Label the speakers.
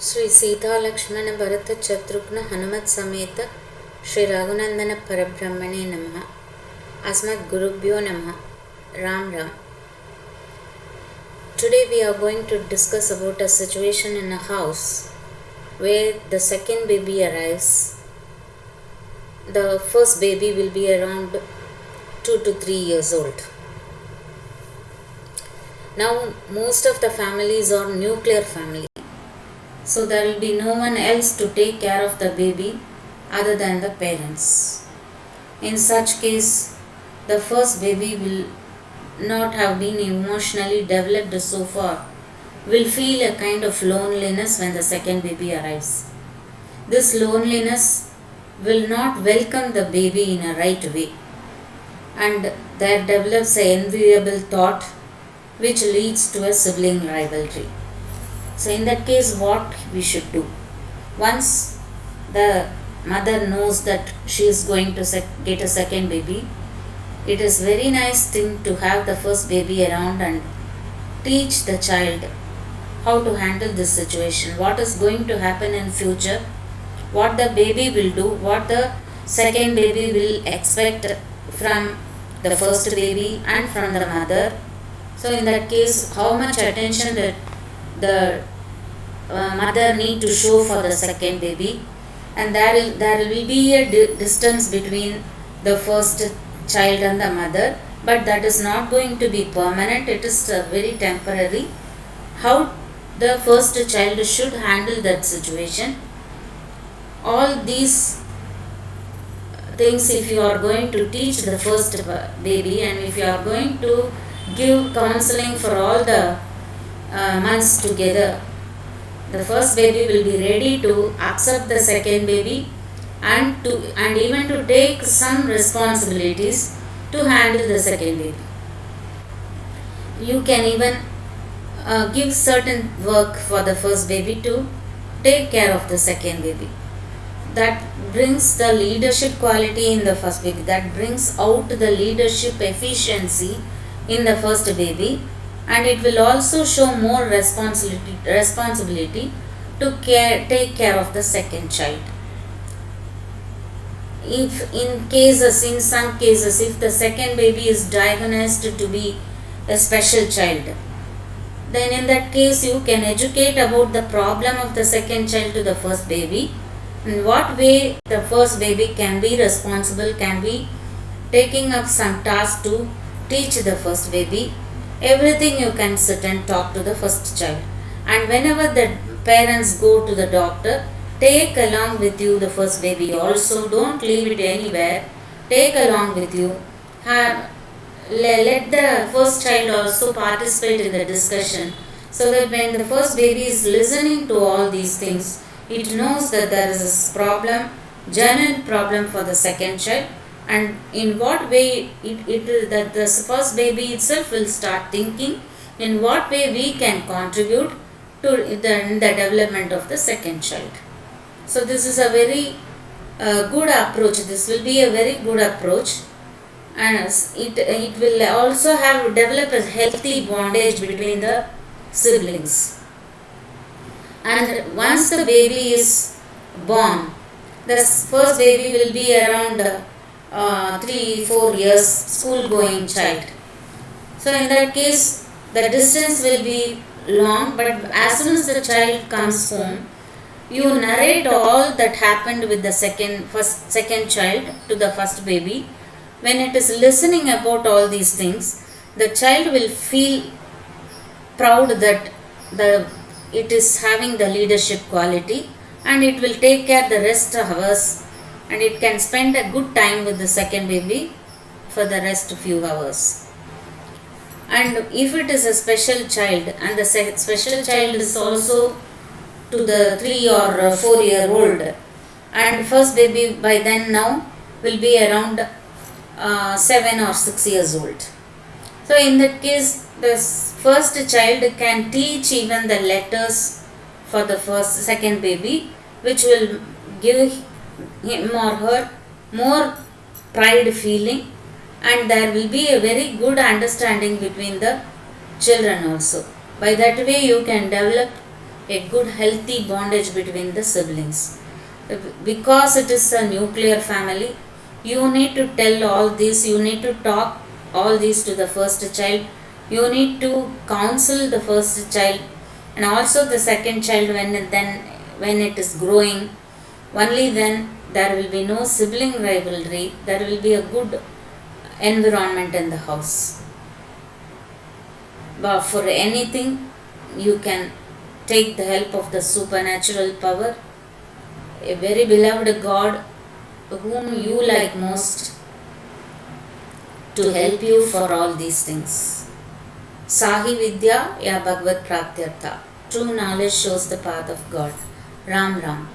Speaker 1: श्री सीता लक्ष्मण भरत शत्रुघ्न हनुमत समेत श्री रघुनंदन परब्रह्मणे नमः। अस्मद् गुरुभ्यो नमः। Ram Ram. Today we are going to discuss about a situation in a house where the second baby arrives. The first baby will be around 2 to 3 years old. Now most of the families are nuclear family. So there will be no one else to take care of the baby other than the parents. In such case, the first baby will not have been emotionally developed so far, will feel a kind of loneliness when the second baby arrives. This loneliness will not welcome the baby in a right way, and that develops an enviable thought which leads to a sibling rivalry. So in that case, what we should do? Once the mother knows that she is going to get a second baby, it is very nice thing to have the first baby around and teach the child how to handle this situation, what is going to happen in future, what the baby will do, what the second baby will expect from the first baby and from the mother. So in that case, how much attention the mother need to show for the second baby, and there will be a distance between the first child and the mother, but that is not going to be permanent. It is very temporary. How the first child should handle that situation, all these things, if you are going to teach the first baby, and if you are going to give counseling for all the months together, the first baby will be ready to accept the second baby and even to take some responsibilities to handle the second baby. You can even give certain work for the first baby to take care of the second baby. That brings the leadership quality in the first baby, that brings out the leadership efficiency in the first baby, and it will also show more responsibility to take care of the second child. If in some cases, if the second baby is diagnosed to be a special child, then in that case you can educate about the problem of the second child to the first baby, in what way the first baby can be responsible, can be taking up some task to teach the first baby. Everything you can sit and talk to the first child. And whenever the parents go to the doctor, take along with you the first baby also. Don't leave it anywhere. Take along with you. Let the first child also participate in the discussion, so that when the first baby is listening to all these things, it knows that there is a problem, genuine problem for the second child, and in what way that the first baby itself will start thinking in what way we can contribute to the development of the second child. So this is a very good approach. This will be a very good approach, and it will also have develop a healthy bondage between the siblings. And once the baby is born, the first baby will be around 3-4 years school going child. So in that case, the distance will be long, but as soon as the child comes home, you narrate all that happened with the second child to the first baby. When it is listening about all these things, the child will feel proud that it is having the leadership quality, and it will take care the rest of us, and it can spend a good time with the second baby for the rest few hours. And if it is a special child, and the special child is also to the 3 or 4 year old, and first baby by then now will be around 7 or 6 years old. So in that case, the first child can teach even the letters for the second baby, which will give him or her more pride feeling, and there will be a very good understanding between the children also. By that way you can develop a good healthy bondage between the siblings. Because it is a nuclear family, you need to tell all this, you need to talk all this to the first child, you need to counsel the first child and also the second child when it is growing. Only then there will be no sibling rivalry, there will be a good environment in the house. But for anything, you can take the help of the supernatural power, a very beloved God whom you like most, to help you for all these things. Sahi Vidya ya Bhagavad Praptyartha. True knowledge shows the path of God. Ram Ram.